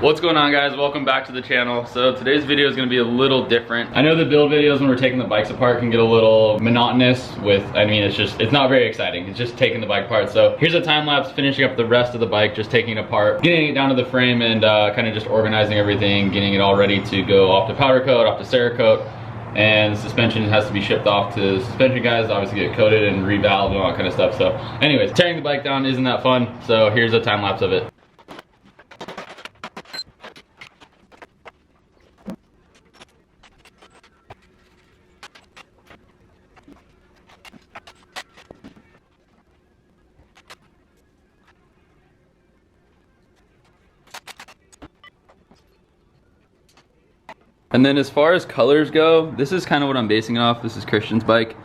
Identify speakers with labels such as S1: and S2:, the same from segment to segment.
S1: What's going on, guys? Welcome back to the channel. So today's video is going to be a little different. I know the build videos when we're taking the bikes apart can get a little monotonous with, it's not very exciting. It's just taking the bike apart. So here's a time lapse finishing up the rest of the bike, just taking it apart, getting it down to the frame and kind of just organizing everything, getting it all ready to go off to powder coat, off to Cerakote. And the suspension has to be shipped off to the suspension guys, obviously get coated and revalved and all that kind of stuff. So anyways, tearing the bike down isn't that fun. So here's a time lapse of it. And then as far as colors go, this is kind of what I'm basing it off. This is Christian's bike.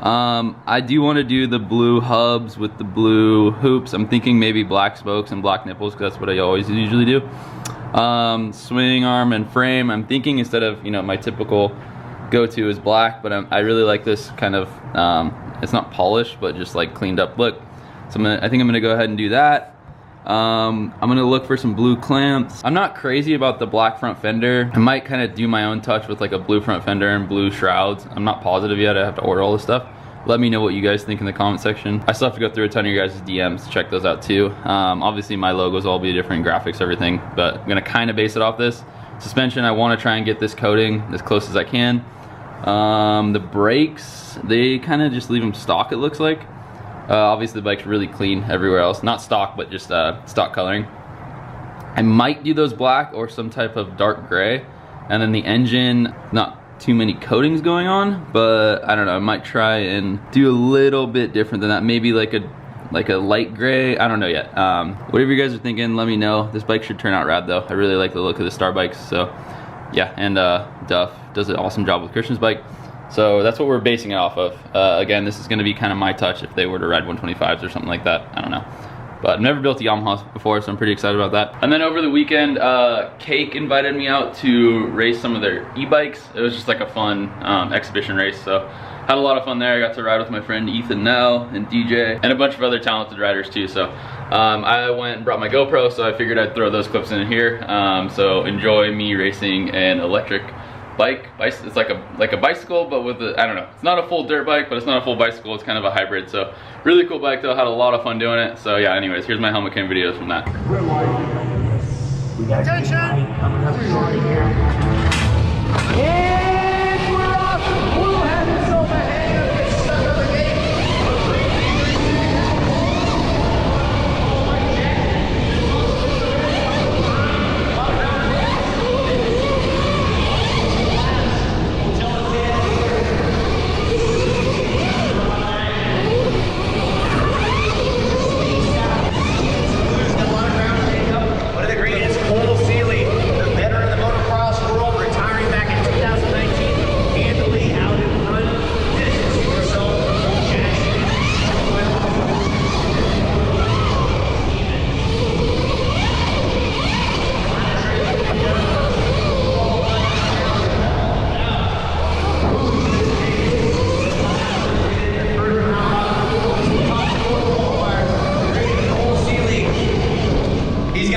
S1: I do want to do the blue hubs with the blue hoops. I'm thinking maybe black spokes and black nipples because that's what I always usually do. Swing arm and frame, I'm thinking instead of, my typical go-to is black, but I really like this kind of, it's not polished, but just like cleaned up look. So I think I'm gonna go ahead and do that. I'm gonna look for some blue clamps. I'm not crazy about the black front fender. I might kind of do my own touch with like a blue front fender and blue shrouds. I'm not positive yet. I have to order all this stuff. Let me know what you guys think in the comment section. I still have to go through a ton of your guys' DMs to check those out too. Obviously my logos all be different, graphics, everything, but I'm gonna kind of base it off this. Suspension, I wanna try and get this coating as close as I can. The brakes, they kind of just leave them stock, it looks like. Obviously the bike's really clean everywhere else. Not stock, but just stock coloring. I might do those black or some type of dark gray. And then the engine, not too many coatings going on, but I don't know, I might try and do a little bit different than that. Maybe like a light gray, I don't know yet. Whatever you guys are thinking, let me know. This bike should turn out rad though. I really like the look of the Star bikes, so yeah. And Duff does an awesome job with Christian's bike. So that's what we're basing it off of. Again, this is gonna be kind of my touch if they were to ride 125s or something like that. I don't know. But I've never built a Yamaha before, so I'm pretty excited about that. And then over the weekend, Cake invited me out to race some of their e-bikes. It was just like a fun exhibition race. So had a lot of fun there. I got to ride with my friend Ethan Nell and DJ and a bunch of other talented riders too. So I went and brought my GoPro, so I figured I'd throw those clips in here. So enjoy me racing an electric bike. It's like a bicycle, but with I don't know, it's not a full dirt bike, but it's not a full bicycle, it's kind of a hybrid. So really cool bike though, had a lot of fun doing it. So yeah, anyways, here's my helmet cam videos from that.
S2: Attention! And we're off! We'll have himself a hand and get stuck on the gate.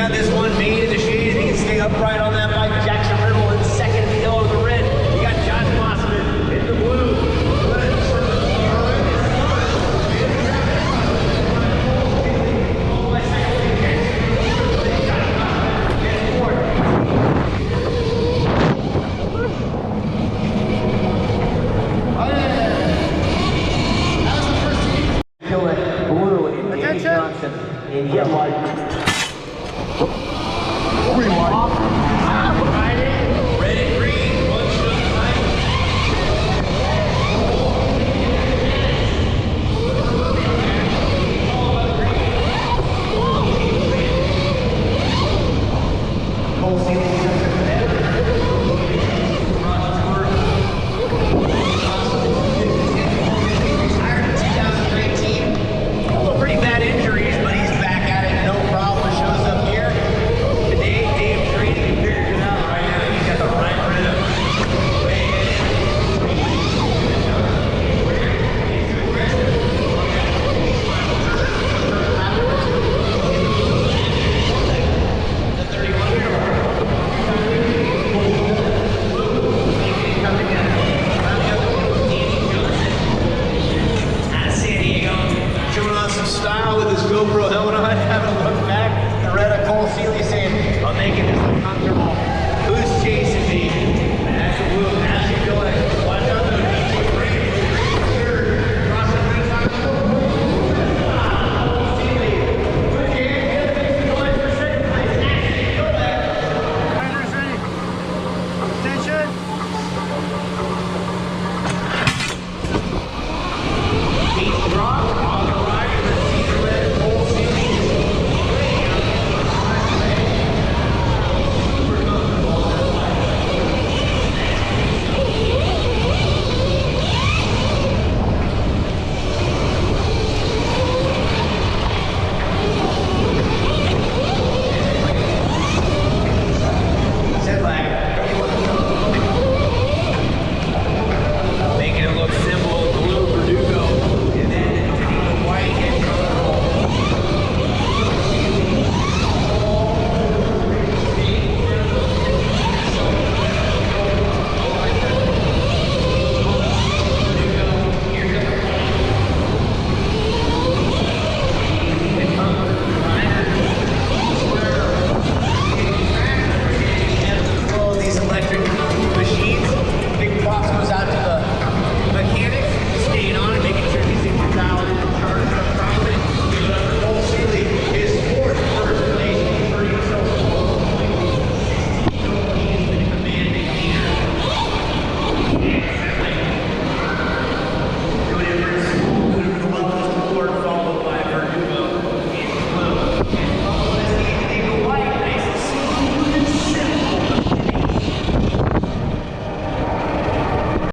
S2: This one made in the shade, and he can stay upright on that bike. Jackson Riddle in second in the yellow and the red. You got John Mossman in the blue. Kill it. Blue in Johnson in yellow. Ready, green, one shot tight. Whole ceiling.